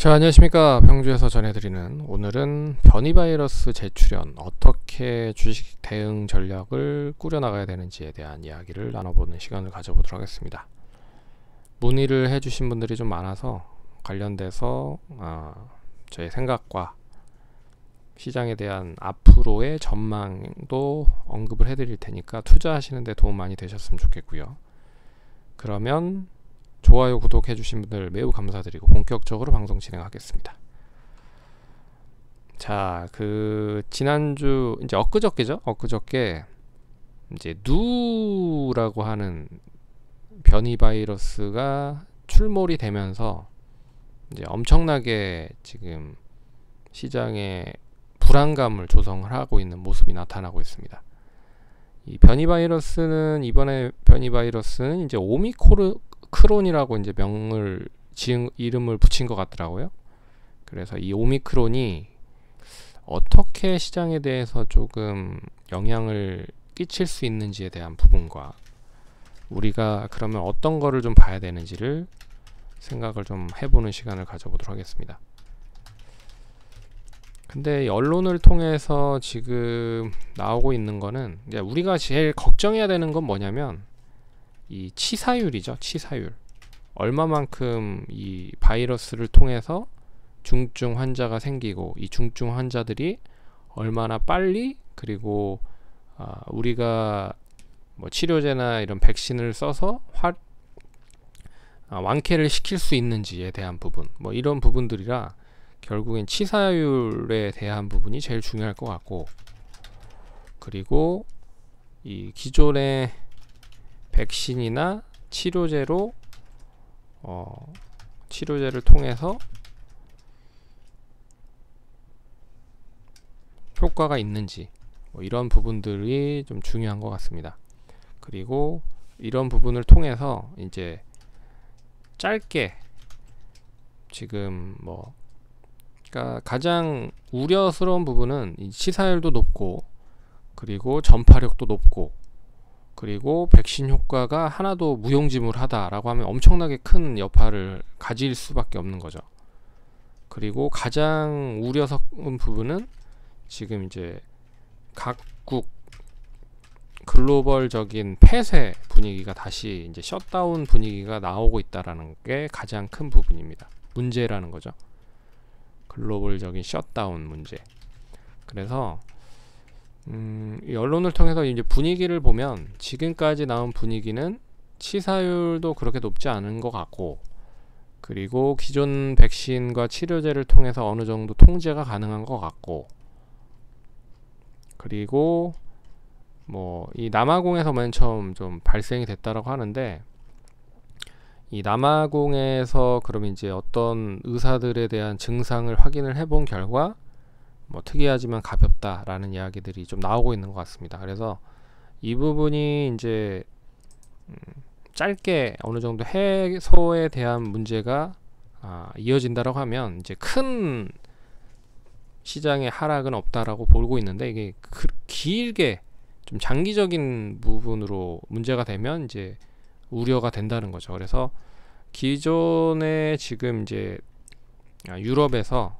자, 안녕하십니까. 병주에서 전해드리는 오늘은 변이 바이러스 재출현, 어떻게 주식 대응 전략을 꾸려나가야 되는지에 대한 이야기를 나눠보는 시간을 가져보도록 하겠습니다. 문의를 해주신 분들이 좀 많아서 관련돼서 저의 생각과 시장에 대한 앞으로의 전망도 언급을 해드릴 테니까 투자하시는 데 도움 많이 되셨으면 좋겠고요. 그러면 좋아요, 구독해 주신 분들 매우 감사드리고 본격적으로 방송 진행하겠습니다. 자, 지난주 이제 엊그저께죠? 엊그저께 이제 누라고 하는 변이 바이러스가 출몰이 되면서 이제 엄청나게 지금 시장에 불안감을 조성을 하고 있는 모습이 나타나고 있습니다. 이 변이 바이러스는 이번에 변이 바이러스는 이제 오미크론이라고 이제 이름을 붙인 것 같더라고요. 그래서 이 오미크론이 어떻게 시장에 대해서 조금 영향을 끼칠 수 있는지에 대한 부분과 우리가 그러면 어떤 거를 좀 봐야 되는지를 생각을 좀 해보는 시간을 가져보도록 하겠습니다. 근데 언론을 통해서 지금 나오고 있는 거는 우리가 제일 걱정해야 되는 건 뭐냐면 이 치사율이죠. 치사율. 얼마만큼 이 바이러스를 통해서 중증 환자가 생기고 이 중증 환자들이 얼마나 빨리 그리고 우리가 뭐 치료제나 이런 백신을 써서 완쾌를 시킬 수 있는지에 대한 부분, 뭐 이런 부분들이라 결국엔 치사율에 대한 부분이 제일 중요할 것 같고, 그리고 이 기존의 백신이나 치료제로 치료제를 통해서 효과가 있는지 뭐 이런 부분들이 좀 중요한 것 같습니다. 그리고 이런 부분을 통해서 이제 짧게 지금 그러니까 가장 우려스러운 부분은 이 치사율도 높고 그리고 전파력도 높고 그리고 백신 효과가 하나도 무용지물하다라고 하면 엄청나게 큰 여파를 가질 수밖에 없는 거죠. 그리고 가장 우려스러운 부분은 지금 이제 각국 글로벌적인 폐쇄 분위기가 다시 이제 셧다운 분위기가 나오고 있다라는 게 가장 큰 부분입니다. 문제라는 거죠. 글로벌적인 셧다운 문제. 그래서 이 언론을 통해서 이제 분위기를 보면 지금까지 나온 분위기는 치사율도 그렇게 높지 않은 것 같고, 그리고 기존 백신과 치료제를 통해서 어느 정도 통제가 가능한 것 같고, 그리고 뭐 이 남아공에서 맨 처음 좀 발생이 됐다라고 하는데, 이 남아공에서 그럼 이제 어떤 의사들에 대한 증상을 확인을 해본 결과 뭐 특이하지만 가볍다라는 이야기들이 좀 나오고 있는 것 같습니다. 그래서 이 부분이 이제 짧게 어느 정도 해소에 대한 문제가 이어진다라고 하면 이제 큰 시장의 하락은 없다라고 보고 있는데, 이게 길게 좀 장기적인 부분으로 문제가 되면 이제 우려가 된다는 거죠. 그래서 기존에 지금 이제 유럽에서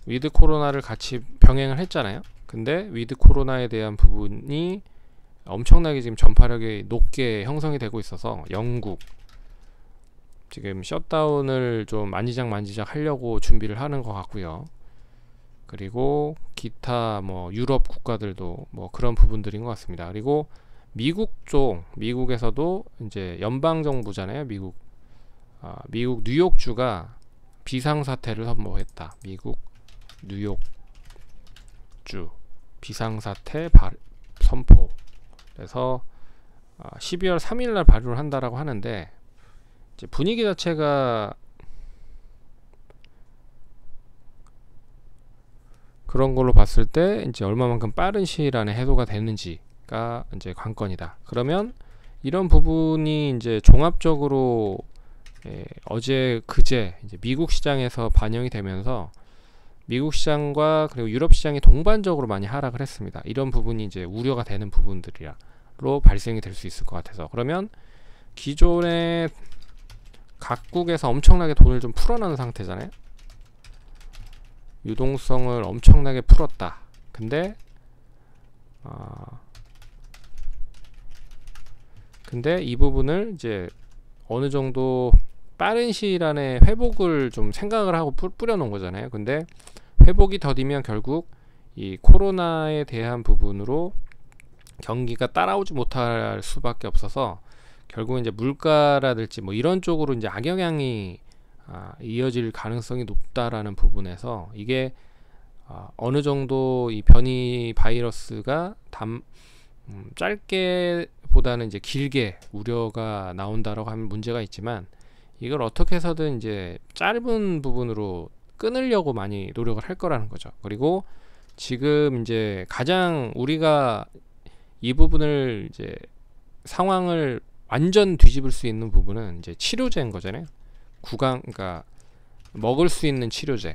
위드 코로나를 같이 병행을 했잖아요. 근데 위드 코로나에 대한 부분이 엄청나게 지금 전파력이 높게 형성이 되고 있어서 영국 지금 셧다운을 좀 만지작 하려고 준비를 하는 것 같고요. 그리고 기타 뭐 유럽 국가들도 뭐 그런 부분들인 것 같습니다. 그리고 미국에서도 이제 연방 정부잖아요. 미국 뉴욕주가 비상사태를 선포했다. 미국 뉴욕주 비상사태 선포. 그래서 12월 3일날 발효를 한다라고 하는데, 이제 분위기 자체가 그런 걸로 봤을 때 이제 얼마만큼 빠른 시일 안에 해소가 되는지가 이제 관건이다. 그러면 이런 부분이 이제 종합적으로 어제 그제 이제 미국 시장에서 반영이 되면서 미국 시장과 그리고 유럽 시장이 동반적으로 많이 하락을 했습니다. 이런 부분이 이제 우려가 되는 부분들로 발생이 될 수 있을 것 같아서, 그러면 기존의 각국에서 엄청나게 돈을 좀 풀어놓은 상태잖아요. 유동성을 엄청나게 풀었다. 근데 이 부분을 이제 어느 정도 빠른 시일 안에 회복을 좀 생각을 하고 뿌려놓은 거잖아요. 근데 회복이 더디면 결국 이 코로나에 대한 부분으로 경기가 따라오지 못할 수밖에 없어서 결국 이제 물가라든지 뭐 이런 쪽으로 이제 악영향이 이어질 가능성이 높다라는 부분에서 이게 어느 정도 이 변이 바이러스가 짧게 보다는 이제 길게 우려가 나온다라고 하면 문제가 있지만 이걸 어떻게 해서든 이제 짧은 부분으로 끊으려고 많이 노력을 할 거라는 거죠. 그리고 지금 이제 가장 우리가 이 부분을 이제 상황을 완전 뒤집을 수 있는 부분은 이제 치료제인 거잖아요. 그러니까 먹을 수 있는 치료제.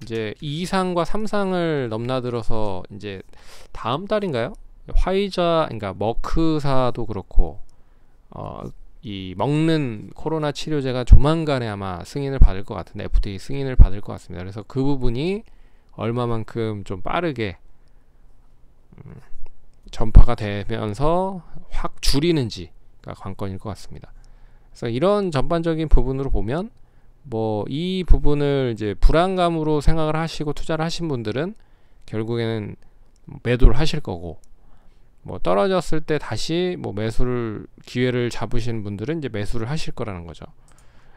이제 2상과 3상을 넘나들어서 이제 다음 달인가요? 화이자, 그러니까 머크사도 그렇고 이 먹는 코로나 치료제가 조만간에 아마 승인을 받을 것 같은데 FDA 승인을 받을 것 같습니다. 그래서 그 부분이 얼마만큼 좀 빠르게 전파가 되면서 확 줄이는지가 관건일 것 같습니다. 그래서 이런 전반적인 부분으로 보면 뭐 이 부분을 이제 불안감으로 생각을 하시고 투자를 하신 분들은 결국에는 매도를 하실 거고, 뭐 떨어졌을 때 다시 뭐 매수를 기회를 잡으시는 분들은 이제 매수를 하실 거라는 거죠.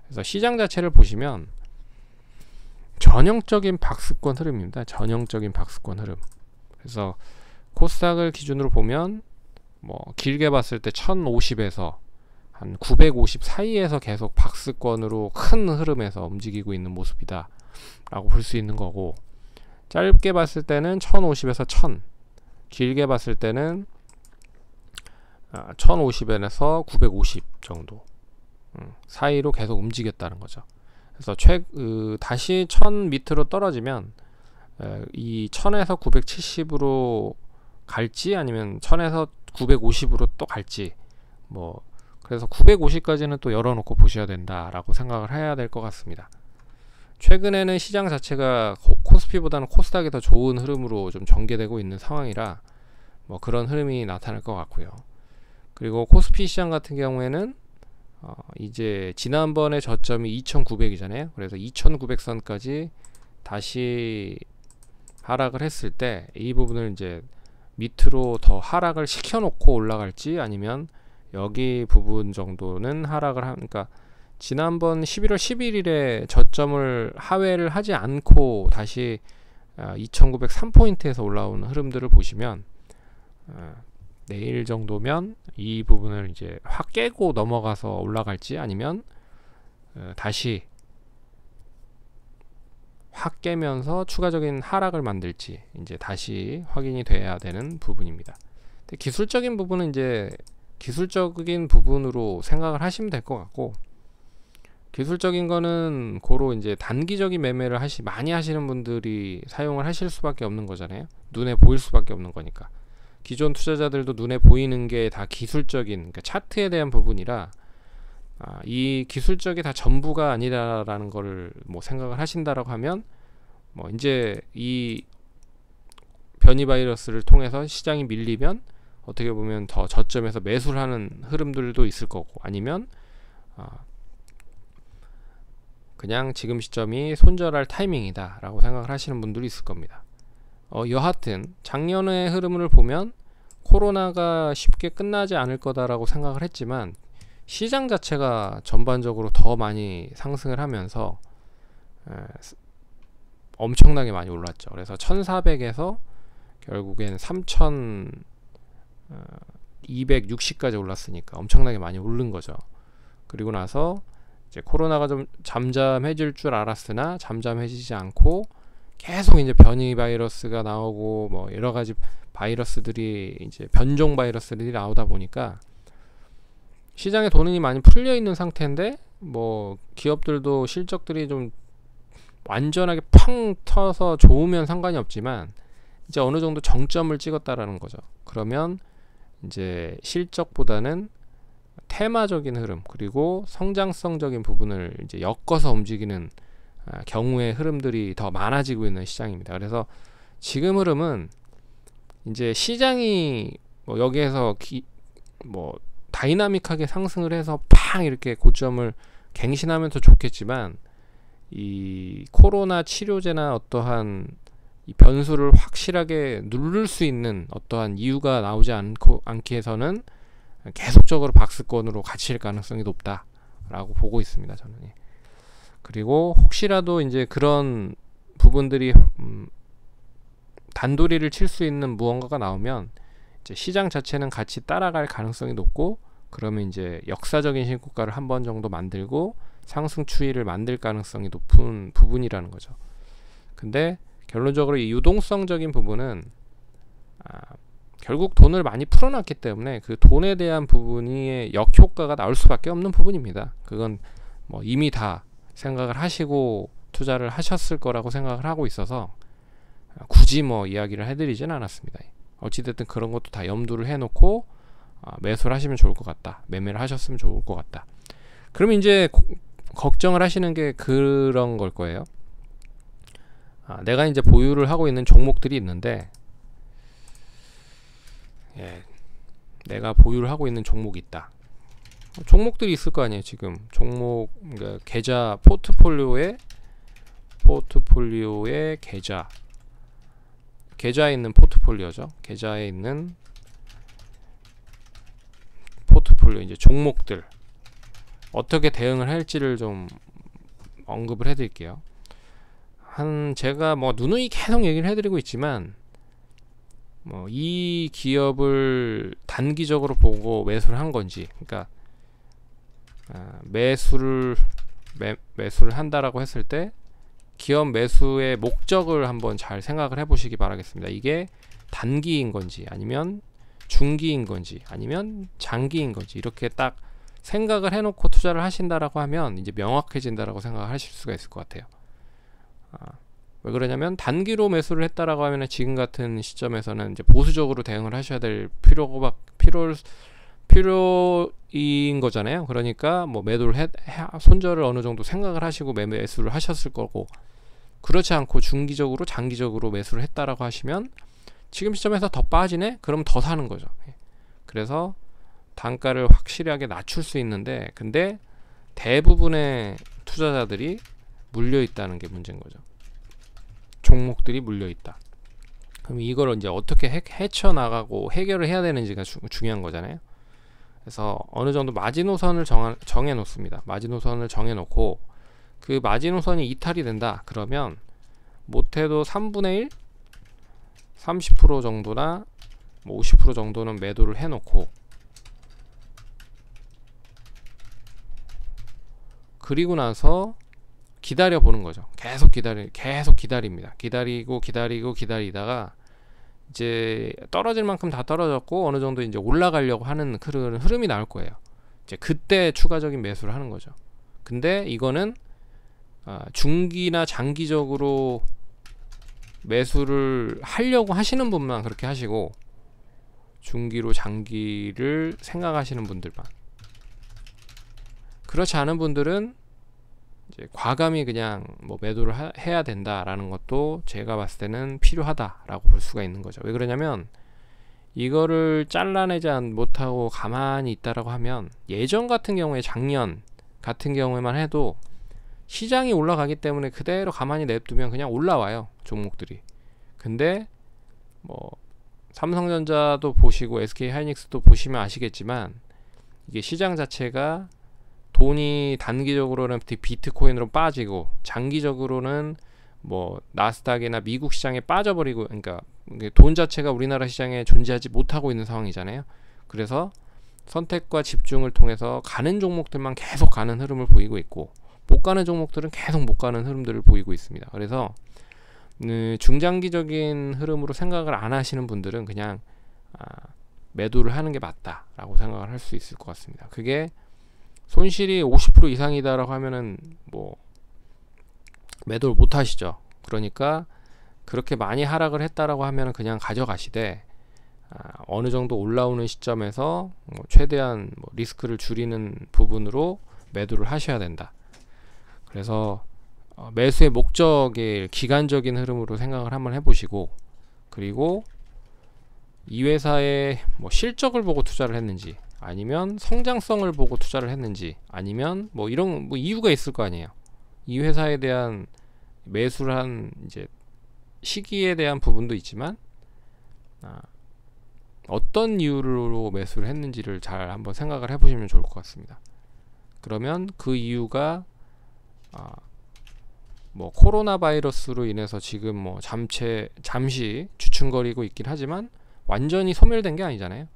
그래서 시장 자체를 보시면 전형적인 박스권 흐름입니다. 전형적인 박스권 흐름. 그래서 코스닥을 기준으로 보면 뭐 길게 봤을 때 1050에서 한 950 사이에서 계속 박스권으로 큰 흐름에서 움직이고 있는 모습이다 라고 볼 수 있는 거고, 짧게 봤을 때는 1050에서 1000, 길게 봤을 때는 1050에서 950 정도 사이로 계속 움직였다는 거죠. 그래서 다시 1000 밑으로 떨어지면 이 1000에서 970으로 갈지 아니면 1000에서 950으로 또 갈지, 뭐 그래서 950까지는 또 열어놓고 보셔야 된다라고 생각을 해야 될 것 같습니다. 최근에는 시장 자체가 코스피보다는 코스닥이 더 좋은 흐름으로 좀 전개되고 있는 상황이라 뭐 그런 흐름이 나타날 것 같고요. 그리고 코스피 시장 같은 경우에는 이제 지난번에 저점이 2900이잖아요. 그래서 2900선까지 다시 하락을 했을 때 이 부분을 이제 밑으로 더 하락을 시켜놓고 올라갈지 아니면 여기 부분 정도는 하락을 하니까, 지난번 11월 11일에 저점을 하회를 하지 않고 다시 2903포인트에서 올라오는 흐름들을 보시면 내일 정도면 이 부분을 이제 확 깨고 넘어가서 올라갈지 아니면 다시 확 깨면서 추가적인 하락을 만들지 이제 다시 확인이 돼야 되는 부분입니다. 근데 기술적인 부분은 이제 기술적인 부분으로 생각을 하시면 될 것 같고, 기술적인 거는 고로 이제 단기적인 매매를 많이 하시는 분들이 사용을 하실 수밖에 없는 거잖아요. 눈에 보일 수밖에 없는 거니까. 기존 투자자들도 눈에 보이는 게 다 기술적인, 그러니까 차트에 대한 부분이라 이 기술적이 다 전부가 아니라라는 거를 뭐 생각을 하신다라고 하면 뭐 이제 이 변이 바이러스를 통해서 시장이 밀리면 어떻게 보면 더 저점에서 매수를 하는 흐름들도 있을 거고, 아니면 그냥 지금 시점이 손절할 타이밍이다 라고 생각을 하시는 분들이 있을 겁니다. 여하튼 작년의 흐름을 보면 코로나가 쉽게 끝나지 않을 거다라고 생각을 했지만 시장 자체가 전반적으로 더 많이 상승을 하면서 엄청나게 많이 올랐죠. 그래서 1400에서 결국엔 3260까지 올랐으니까 엄청나게 많이 오른 거죠. 그리고 나서 이제 코로나가 좀 잠잠해질 줄 알았으나 잠잠해지지 않고 계속 이제 변이 바이러스가 나오고 뭐 여러 가지 바이러스들이 이제 변종 바이러스들이 나오다 보니까 시장에 돈이 많이 풀려 있는 상태인데 뭐 기업들도 실적들이 좀 완전하게 팡 터서 좋으면 상관이 없지만 이제 어느 정도 정점을 찍었다라는 거죠. 그러면 이제 실적보다는 테마적인 흐름 그리고 성장성적인 부분을 이제 엮어서 움직이는 경우의 흐름들이 더 많아지고 있는 시장입니다. 그래서 지금 흐름은 이제 시장이 뭐 여기에서 뭐 다이나믹하게 상승을 해서 팡 이렇게 고점을 갱신하면 더 좋겠지만, 이 코로나 치료제나 어떠한 이 변수를 확실하게 누를 수 있는 어떠한 이유가 나오지 않기 위해서는 계속적으로 박스권으로 갇힐 가능성이 높다라고 보고 있습니다, 저는. 그리고 혹시라도 이제 그런 부분들이 단도리를 칠 수 있는 무언가가 나오면 이제 시장 자체는 같이 따라갈 가능성이 높고, 그러면 이제 역사적인 신고가를 한 번 정도 만들고 상승 추이를 만들 가능성이 높은 부분이라는 거죠. 근데 결론적으로 이 유동성적인 부분은 결국 돈을 많이 풀어놨기 때문에 그 돈에 대한 부분이 역효과가 나올 수밖에 없는 부분입니다. 그건 뭐 이미 다 생각을 하시고 투자를 하셨을 거라고 생각을 하고 있어서 굳이 뭐 이야기를 해드리진 않았습니다. 어찌됐든 그런 것도 다 염두를 해놓고 매수를 하시면 좋을 것 같다, 매매를 하셨으면 좋을 것 같다. 그러면 이제 걱정을 하시는 게 그런 걸 거예요. 내가 이제 보유를 하고 있는 종목들이 있는데, 내가 보유를 하고 있는 종목이 있다. 종목들이 있을 거 아니에요. 지금 종목, 그러니까 계좌, 포트폴리오에 계좌에 있는 포트폴리오죠. 계좌에 있는 포트폴리오, 이제 종목들 어떻게 대응을 할지를 좀 언급을 해드릴게요. 제가 뭐 누누이 계속 얘기를 해드리고 있지만, 뭐 이 기업을 단기적으로 보고 매수를 한 건지, 그러니까 매수를 한다라고 했을 때 기업 매수의 목적을 한번 잘 생각을 해보시기 바라겠습니다. 이게 단기인 건지 아니면 중기인 건지 아니면 장기인 건지, 이렇게 딱 생각을 해놓고 투자를 하신다라고 하면 이제 명확해진다라고 생각하실 수가 있을 것 같아요. 왜 그러냐면 단기로 매수를 했다라고 하면 지금 같은 시점에서는 이제 보수적으로 대응을 하셔야 될 필요인 거잖아요. 그러니까 뭐 매도를 손절을 어느 정도 생각을 하시고 매수를 하셨을 거고, 그렇지 않고 중기적으로 장기적으로 매수를 했다라고 하시면 지금 시점에서 더 빠지네? 그럼 더 사는 거죠. 그래서 단가를 확실하게 낮출 수 있는데, 근데 대부분의 투자자들이 물려 있다는 게 문제인 거죠. 종목들이 물려 있다. 그럼 이걸 이제 어떻게 헤쳐나가고 해결을 해야 되는지가 중요한 거잖아요. 그래서 어느 정도 마지노선을 정해 놓습니다. 마지노선을 정해 놓고 그 마지노선이 이탈이 된다 그러면 못해도 3분의 1, 30% 정도나 뭐 50% 정도는 매도를 해 놓고, 그리고 나서 기다려 보는 거죠. 계속 기다립니다. 기다리다가 이제 떨어질 만큼 다 떨어졌고 어느 정도 이제 올라가려고 하는 흐름이 나올 거예요. 이제 그때 추가적인 매수를 하는 거죠. 근데 이거는 중기나 장기적으로 매수를 하려고 하시는 분만 그렇게 하시고, 중기로 장기를 생각하시는 분들만, 그렇지 않은 분들은 이제 과감히 그냥 뭐 매도를 해야 된다라는 것도 제가 봤을 때는 필요하다라고 볼 수가 있는 거죠. 왜 그러냐면 이거를 잘라내지 못하고 가만히 있다라고 하면, 예전 같은 경우에 작년 같은 경우에만 해도 시장이 올라가기 때문에 그대로 가만히 냅두면 그냥 올라와요, 종목들이. 근데 뭐 삼성전자도 보시고 SK하이닉스도 보시면 아시겠지만, 이게 시장 자체가 돈이 단기적으로는 비트코인으로 빠지고 장기적으로는 뭐 나스닥이나 미국 시장에 빠져버리고, 그러니까 돈 자체가 우리나라 시장에 존재하지 못하고 있는 상황이잖아요. 그래서 선택과 집중을 통해서 가는 종목들만 계속 가는 흐름을 보이고 있고, 못 가는 종목들은 계속 못 가는 흐름들을 보이고 있습니다. 그래서 중장기적인 흐름으로 생각을 안 하시는 분들은 그냥 매도를 하는 게 맞다라고 생각을 할 수 있을 것 같습니다. 그게 손실이 50% 이상이다라고 하면은 뭐 매도를 못 하시죠. 그러니까 그렇게 많이 하락을 했다라고 하면은 그냥 가져가시되, 어느 정도 올라오는 시점에서 최대한 리스크를 줄이는 부분으로 매도를 하셔야 된다. 그래서 매수의 목적을 기간적인 흐름으로 생각을 한번 해보시고, 그리고 이 회사의 실적을 보고 투자를 했는지, 아니면 성장성을 보고 투자를 했는지, 아니면 이런 이유가 있을 거 아니에요. 이 회사에 대한 매수를 한 이제 시기에 대한 부분도 있지만, 어떤 이유로 매수를 했는지를 잘 한번 생각을 해보시면 좋을 것 같습니다. 그러면 그 이유가 코로나 바이러스로 인해서 지금 잠시 주춤거리고 있긴 하지만 완전히 소멸된 게 아니잖아요.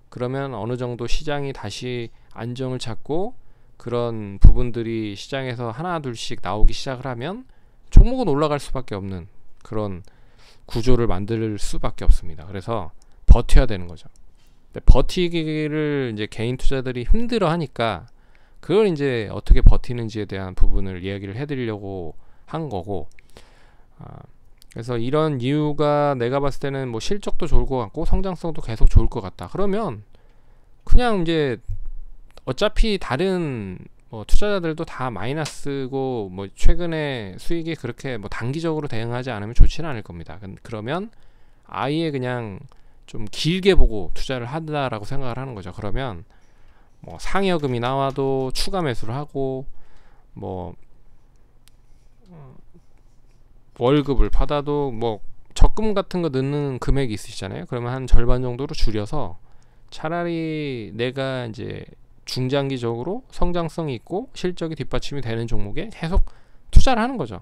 그러면 어느 정도 시장이 다시 안정을 찾고 그런 부분들이 시장에서 하나 둘씩 나오기 시작을 하면 종목은 올라갈 수밖에 없는 그런 구조를 만들 수밖에 없습니다. 그래서 버텨야 되는 거죠. 버티기를 이제 개인 투자들이 힘들어 하니까 그걸 이제 어떻게 버티는지에 대한 부분을 이야기를 해드리려고 한 거고, 그래서 이런 이유가 내가 봤을 때는 실적도 좋을 것 같고 성장성도 계속 좋을 것 같다. 그러면 그냥 이제 어차피 다른 투자자들도 다 마이너스고 최근에 수익이 그렇게 단기적으로 대응하지 않으면 좋지는 않을 겁니다. 그러면 아예 그냥 좀 길게 보고 투자를 한다라고 생각을 하는 거죠. 그러면 상여금이 나와도 추가 매수를 하고 월급을 받아도 적금 같은 거 넣는 금액이 있으시잖아요. 그러면 한 절반 정도로 줄여서 차라리 내가 이제 중장기적으로 성장성이 있고 실적이 뒷받침이 되는 종목에 계속 투자를 하는 거죠.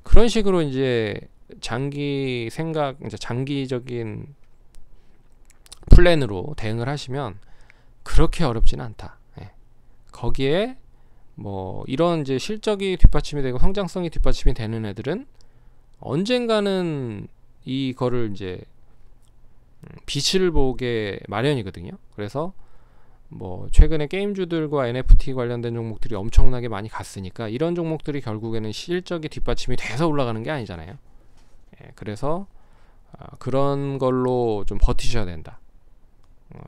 그런 식으로 이제 이제 장기적인 플랜으로 대응을 하시면 그렇게 어렵지는 않다. 거기에 이런 이제 실적이 뒷받침이 되고 성장성이 뒷받침이 되는 애들은 언젠가는 이거를 이제 빛을 보게 마련이거든요. 그래서 최근에 게임주들과 NFT 관련된 종목들이 엄청나게 많이 갔으니까 이런 종목들이 결국에는 실적이 뒷받침이 돼서 올라가는 게 아니잖아요. 그래서 그런 걸로 좀 버티셔야 된다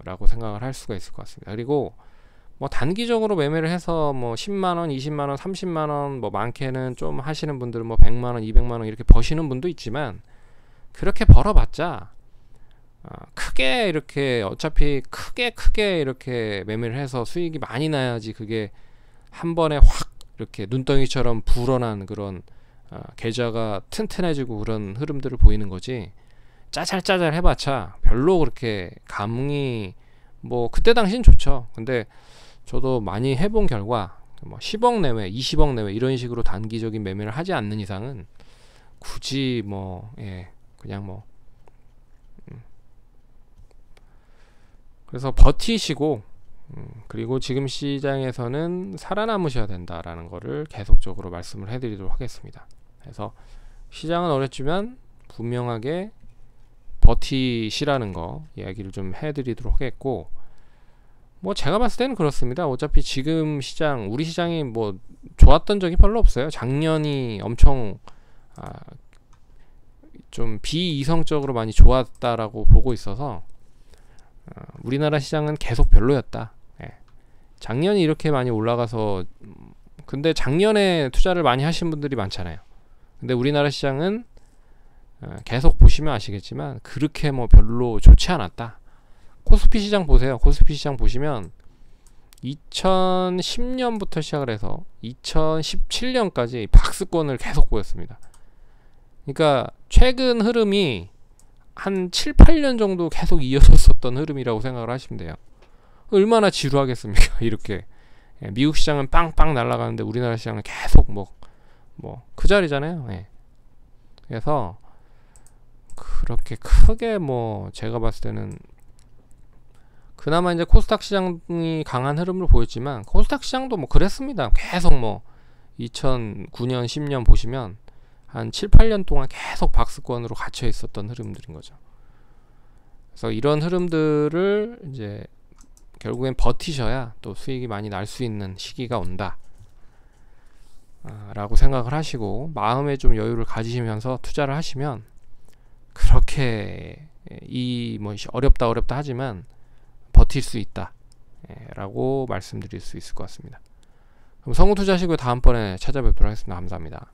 라고 생각을 할 수가 있을 것 같습니다. 그리고 단기적으로 매매를 해서 10만원, 20만원, 30만원, 많게는 좀 하시는 분들은 100만원, 200만원 이렇게 버시는 분도 있지만, 그렇게 벌어봤자 크게 이렇게 어차피 크게 이렇게 매매를 해서 수익이 많이 나야지 그게 한 번에 확 이렇게 눈덩이처럼 불어난 그런 계좌가 튼튼해지고 그런 흐름들을 보이는 거지, 짜잘짜잘 해봤자 별로 그렇게 감흥이 그때 당시는 좋죠. 근데 저도 많이 해본 결과 10억 내외, 20억 내외 이런 식으로 단기적인 매매를 하지 않는 이상은 굳이 그냥 그래서 버티시고, 그리고 지금 시장에서는 살아남으셔야 된다라는 거를 계속적으로 말씀을 해드리도록 하겠습니다. 그래서 시장은 어렵지만 분명하게 버티시라는 거 이야기를 좀 해드리도록 하겠고, 제가 봤을 때는 그렇습니다. 어차피 지금 시장, 우리 시장이 좋았던 적이 별로 없어요. 작년이 엄청 좀 비이성적으로 많이 좋았다라고 보고 있어서 우리나라 시장은 계속 별로였다. 작년이 이렇게 많이 올라가서, 근데 작년에 투자를 많이 하신 분들이 많잖아요. 근데 우리나라 시장은 계속 보시면 아시겠지만 그렇게 별로 좋지 않았다. 코스피 시장 보세요. 코스피 시장 보시면 2010년부터 시작을 해서 2017년까지 박스권을 계속 보였습니다. 그러니까 최근 흐름이 한 7, 8년 정도 계속 이어졌었던 흐름이라고 생각을 하시면 돼요. 얼마나 지루하겠습니까? 이렇게 미국 시장은 빵빵 날아가는데 우리나라 시장은 계속 그 자리잖아요. 그래서 그렇게 크게 제가 봤을 때는 그나마 이제 코스닥 시장이 강한 흐름을 보였지만 코스닥 시장도 그랬습니다. 계속 2009년, 10년 보시면 한 7, 8년 동안 계속 박스권으로 갇혀 있었던 흐름들인 거죠. 그래서 이런 흐름들을 이제 결국엔 버티셔야 또 수익이 많이 날 수 있는 시기가 온다 라고 생각을 하시고 마음에 좀 여유를 가지시면서 투자를 하시면 그렇게 이 뭐 어렵다 하지만 버틸 수 있다 라고 말씀드릴 수 있을 것 같습니다. 그럼 성우 투자하시고 다음번에 찾아뵙도록 하겠습니다. 감사합니다.